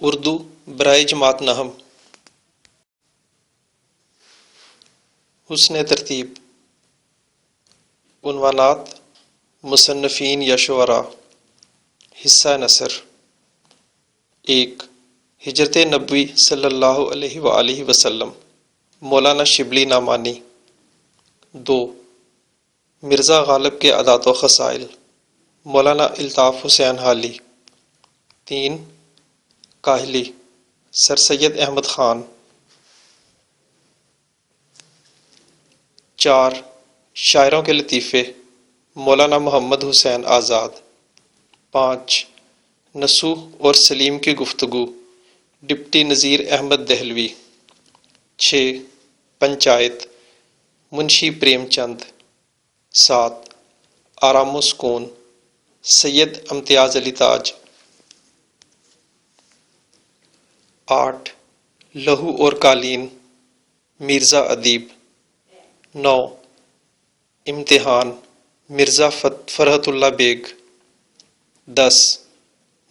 اردو برائے جماعت نہم. حسن ترتیب. عنوانات مصنفین یا شعراء. حصہ نثر. 1. ہجرت نبوی صلی اللہ علیہ وآلہ وسلم مولانا شبلی نعمانی. 2. مرزا غالب کے عادات و خصائل مولانا الطاف حسین حالی. 3. کاہلی سر سید احمد خان. 4. شاعروں کے لطیفے مولانا محمد حسین آزاد. 5. نصوح اور سلیم کی گفتگو ڈپٹی نذیر احمد دہلوی. 6. پنچایت منشی پریم چند. 7. آرام و سکون سید امتیاز علی تاج. 8. لہو اور قالین مرزا ادیب. 9. امتحان مرزا فرحت اللہ بیگ. 10.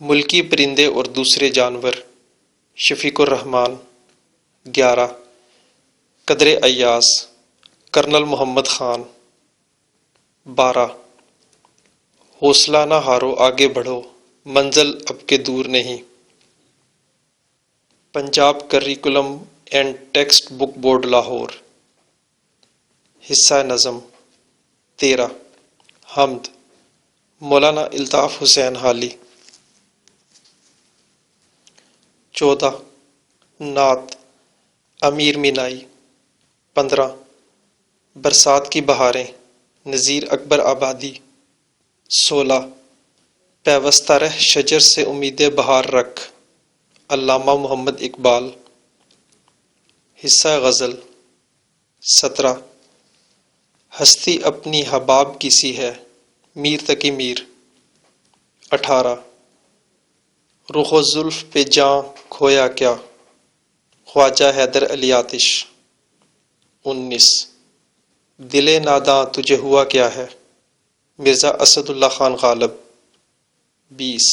ملکی پرندے اور دوسرے جانور شفیق الرحمان. 11. قدر ایاز کرنل محمد خان. 12. حوصلہ نہ ہارو آگے بڑھو منزل اب کے دور نہیں. Punjab curriculum and text book board Lahore. حصہ نظم. 13. حمد مولانا الطاف حسین حالی. 14. نعت امیر مینائی. 15. برسات کی بہاریں نذیر اکبر آبادی. 16. پیوستہ رہ شجر سے امید بہار رکھ علامہ محمد اقبال. حصہ غزل. 17. ہستی اپنی حباب کی سی ہے میر تقی میر. 18. رخ و زلف پہ جاں کھویا کیا خواجہ حیدر علی آتش. 19. دل ناداں تجھے ہوا کیا ہے مرزا اسد اللہ خان غالب. 20.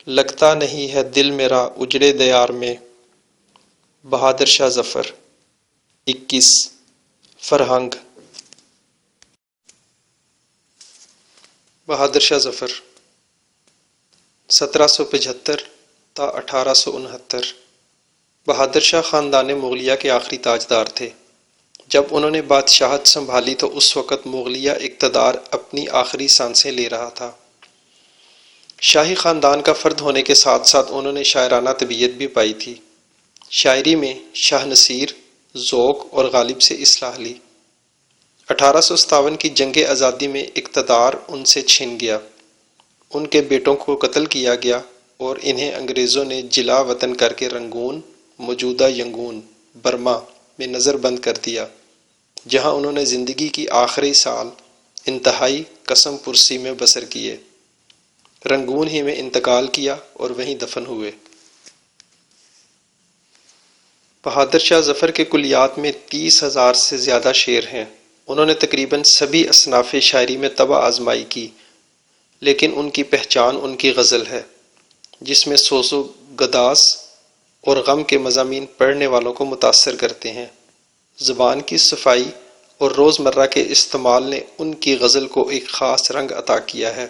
لگتا نہیں ہے دل میرا اجڑے دیار میں بہادر شاہ ظفر. 21. فرہنگ بہادر شاہ ظفر 1775 تا 1869. بہادر شاہ خاندان مغلیہ کے آخری تاجدار تھے. جب انہوں نے بادشاہت سنبھالی تو اس وقت مغلیہ اقتدار اپنی آخری سانسیں لے رہا تھا. شاہی خاندان کا فرد ہونے کے ساتھ ساتھ انہوں نے شاعرانہ طبیعت بھی پائی تھی. شاعری میں شاہ نصیر، ذوق اور غالب سے اصلاح لی. 1857 کی جنگ آزادی میں اقتدار ان سے چھن گیا. ان کے بیٹوں کو قتل کیا گیا اور انہیں انگریزوں نے جلا وطن کر کے رنگون موجودہ ینگون برما میں نظر بند کر دیا، جہاں انہوں نے زندگی کی آخری سال انتہائی قسم پرسی میں بسر کیے. رنگون ہی میں انتقال کیا اور وہیں دفن ہوئے. بہادر شاہ ظفر کے کلیات میں 30,000 سے زیادہ شعر ہیں. انہوں نے تقریباً سبھی اصناف شاعری میں طبع آزمائی کی، لیکن ان کی پہچان ان کی غزل ہے، جس میں سوز و گداز اور غم کے مضامین پڑھنے والوں کو متاثر کرتے ہیں. زبان کی صفائی اور روزمرہ کے استعمال نے ان کی غزل کو ایک خاص رنگ عطا کیا ہے،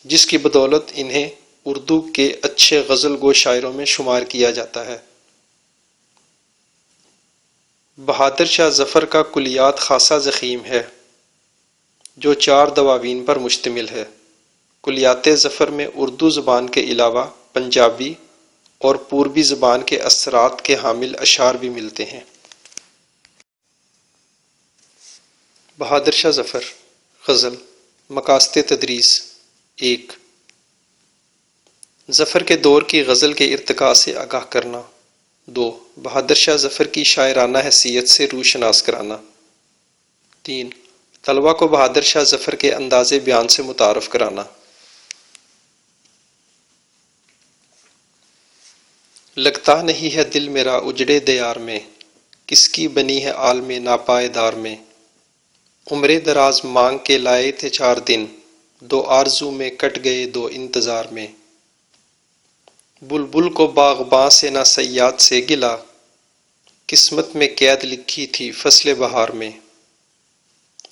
جس کی بدولت انہیں اردو کے اچھے غزل گو شاعروں میں شمار کیا جاتا ہے. بہادر شاہ ظفر کا کلیات خاصہ ضخیم ہے، جو 4 دواوین پر مشتمل ہے. کلیات ظفر میں اردو زبان کے علاوہ پنجابی اور پوربی زبان کے اثرات کے حامل اشعار بھی ملتے ہیں. بہادر شاہ ظفر غزل مقاصد تدریس. 1. ظفر کے دور کی غزل کے ارتقاء سے آگاہ کرنا. 2. بہادر شاہ ظفر کی شاعرانہ حیثیت سے روشناس کرانا. 3. طلباء کو بہادر شاہ ظفر کے انداز بیان سے متعارف کرانا. لگتا نہیں ہے دل میرا اجڑے دیار میں کس کی بنی ہے عالم ناپائیدار میں. عمر دراز مانگ کے لائے تھے 4 دن 2 آرزو میں کٹ گئے 2 انتظار میں. بلبل کو باغباں سے نہ صیاد سے گلا، قسمت میں قید لکھی تھی فصل بہار میں۔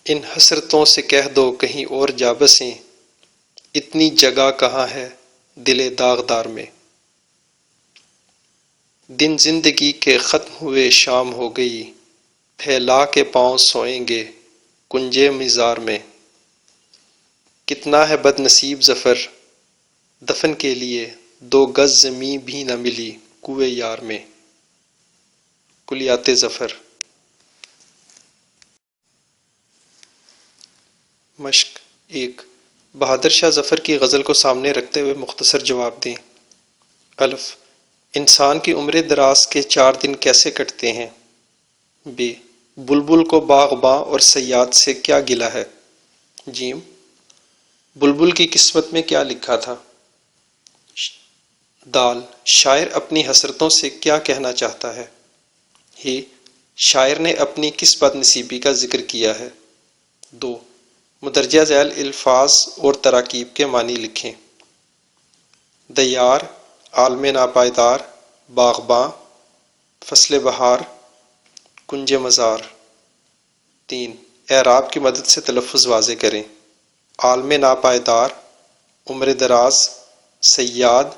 ان حسرتوں سے کہہ دو کہیں اور جا بسیں، اتنی جگہ کہاں ہے دل داغدار میں۔ دن زندگی کے ختم ہوئے شام ہو گئی، پھیلا کے پاؤں سوئیں گے کنجے مزار میں۔ کتنا ہے بد نصیب ظفر، دفن کے لیے 2 گز زمیں بھی نہ ملی کوئے یار میں۔ کلیات ظفر۔ مشق 1۔ بہادر شاہ ظفر کی غزل کو سامنے رکھتے ہوئے مختصر جواب دیں۔ الف، انسان کی عمر دراز کے 4 دن کیسے کٹتے ہیں؟ ب، بلبل کو باغباں اور صیاد سے کیا گلہ ہے؟ ج، بلبل کی قسمت میں کیا لکھا تھا؟ د، شاعر اپنی حسرتوں سے کیا کہنا چاہتا ہے؟ ہ، شاعر نے اپنی کس بد نصیبی کا ذکر کیا ہے؟ 2، مندرجہ ذیل الفاظ اور تراکیب کے معنی لکھیں۔ دیار، عالم ناپائیدار، باغباں، فصل بہار، کنج مزار۔ 3، اعراب کی مدد سے تلفظ واضح کریں۔ عالم ناپائیدار، عمر دراز، صیاد،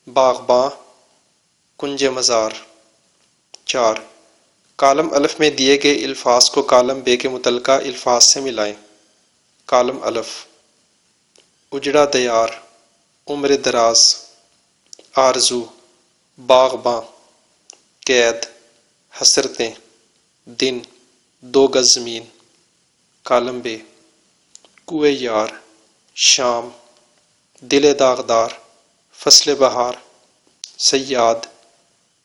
باغباں، کنج مزار۔ 4، کالم الف میں دیے گئے الفاظ کو کالم بے کے متعلقہ الفاظ سے ملائیں۔ کالم الف، اجڑا دیار، عمر دراز، آرزو، باغباں، قید، حسرتیں، دن، 2 گز زمین۔ کالم بے، کوئے یار، شام، دل داغدار، فصل بہار، صیاد،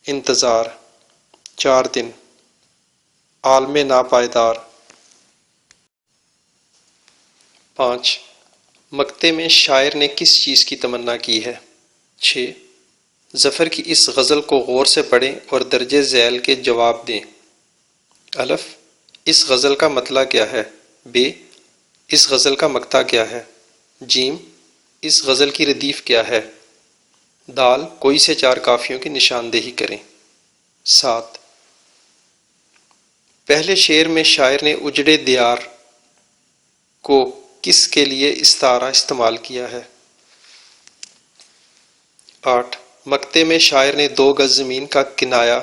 انتظار، 4 دن، عالم ناپائیدار۔ 5، مقطع میں شاعر نے کس چیز کی تمنا کی ہے؟ 6، ظفر کی اس غزل کو غور سے پڑھیں اور درج ذیل کے جواب دیں۔ الف، اس غزل کا مطلع کیا ہے؟ ب، اس غزل کا مقطع کیا ہے؟ ج، اس غزل کی ردیف کیا ہے؟ د، کوئی سے 4 قافیوں کی نشاندہی کریں۔ 7، پہلے شعر میں شاعر نے اجڑے دیار کو کس کے لیے استعارہ استعمال کیا ہے؟ 8، مقطع میں شاعر نے 2 گز زمین کا کنایا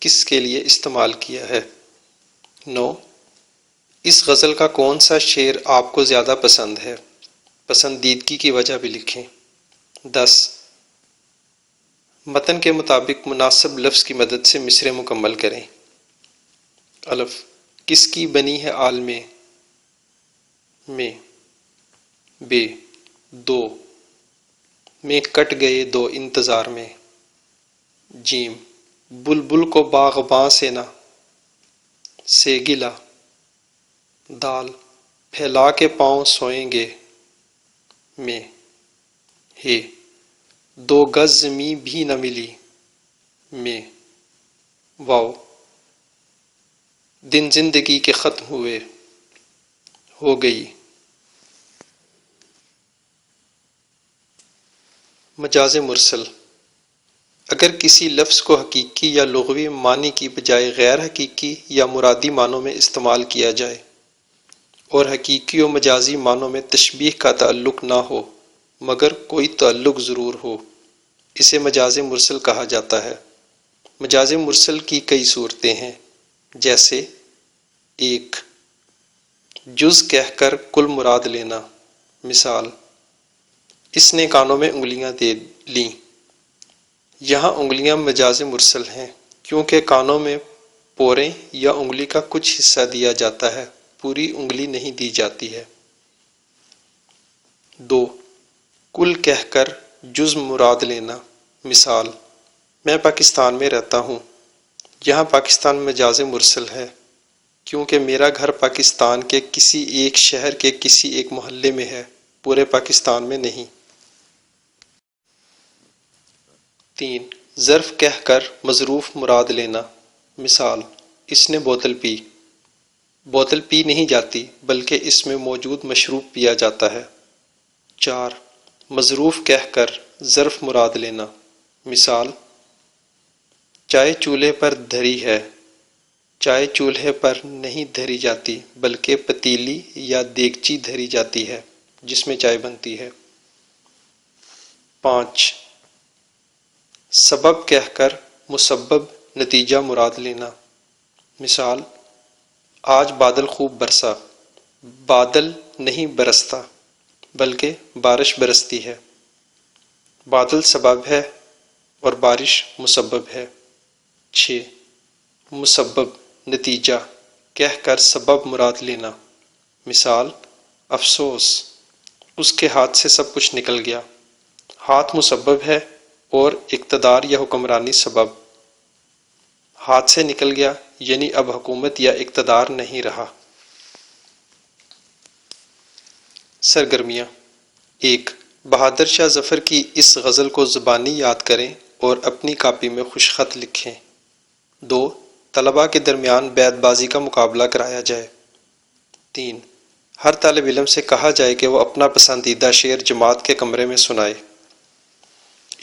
کس کے لیے استعمال کیا ہے؟ 9، اس غزل کا کون سا شعر آپ کو زیادہ پسند ہے؟ پسندیدگی کی وجہ بھی لکھیں۔ 10، متن کے مطابق مناسب لفظ کی مدد سے مصرع مکمل کریں۔ الف، کس کی بنی ہے عالم میں؟ ب، 2 میں کٹ گئے 2 انتظار میں۔ ج، بلبل کو باغباں سے نہ سے گلا۔ د، پھیلا کے پاؤں سوئیں گے میں۔ ہ، 2 گز زمیں بھی نہ ملی میں۔ واو، دن زندگی کے ختم ہوئے ہو گئی۔ مجاز مرسل، اگر کسی لفظ کو حقیقی یا لغوی معنی کی بجائے غیر حقیقی یا مرادی معنوں میں استعمال کیا جائے اور حقیقی و مجازی معنوں میں تشبیہ کا تعلق نہ ہو مگر کوئی تعلق ضرور ہو، اسے مجاز مرسل کہا جاتا ہے۔ مجاز مرسل کی کئی صورتیں ہیں، جیسے 1، جز کہہ کر کل مراد لینا۔ مثال، اس نے کانوں میں انگلیاں دے لیں۔ یہاں انگلیاں مجاز مرسل ہیں کیونکہ کانوں میں پوریں یا انگلی کا کچھ حصہ دیا جاتا ہے، پوری انگلی نہیں دی جاتی ہے۔ 2، کل کہہ کر جز مراد لینا۔ مثال، میں پاکستان میں رہتا ہوں۔ یہاں پاکستان مجاز مرسل ہے کیونکہ میرا گھر پاکستان کے کسی ایک شہر کے کسی ایک محلے میں ہے، پورے پاکستان میں نہیں۔ 3، ظرف کہہ کر مظروف مراد لینا۔ مثال، اس نے بوتل پی۔ بوتل پی نہیں جاتی بلکہ اس میں موجود مشروب پیا جاتا ہے۔ 4، مظروف کہہ کر ظرف مراد لینا۔ مثال: چائے چولہے پر دھری ہے، چائے چولہے پر نہیں دھری جاتی بلکہ پتیلی یا دیگچی دھری جاتی ہے جس میں چائے بنتی ہے۔ 5 سبب کہہ کر مسبب نتیجہ مراد لینا۔ مثال: آج بادل خوب برسا، بادل نہیں برستا بلکہ بارش برستی ہے۔ بادل سبب ہے اور بارش مسبب ہے۔ 6 مسبب نتیجہ کہہ کر سبب مراد لینا۔ مثال: افسوس، اس کے ہاتھ سے سب کچھ نکل گیا۔ ہاتھ مسبب ہے اور اقتدار یا حکمرانی سبب۔ ہاتھ سے نکل گیا یعنی اب حکومت یا اقتدار نہیں رہا۔ سرگرمیاں: 1 بہادر شاہ ظفر کی اس غزل کو زبانی یاد کریں اور اپنی کاپی میں خوش خط لکھیں۔ 2 طلباء کے درمیان بیت بازی کا مقابلہ کرایا جائے۔ 3 ہر طالب علم سے کہا جائے کہ وہ اپنا پسندیدہ شعر جماعت کے کمرے میں سنائے۔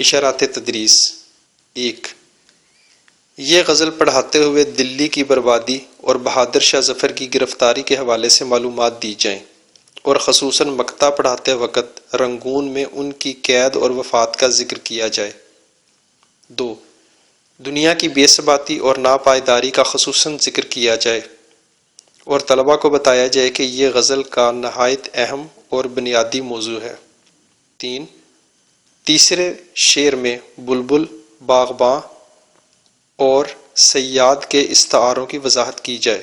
اشارات تدریس: 1 یہ غزل پڑھاتے ہوئے دلی کی بربادی اور بہادر شاہ ظفر کی گرفتاری کے حوالے سے معلومات دی جائیں اور خصوصاً مقطع پڑھاتے وقت رنگون میں ان کی قید اور وفات کا ذکر کیا جائے۔ 2 دنیا کی بے ثباتی اور ناپائیداری کا خصوصاً ذکر کیا جائے اور طلباء کو بتایا جائے کہ یہ غزل کا نہایت اہم اور بنیادی موضوع ہے۔ 3 تیسرے شعر میں بلبل، باغباں اور صیاد کے استعاروں کی وضاحت کی جائے۔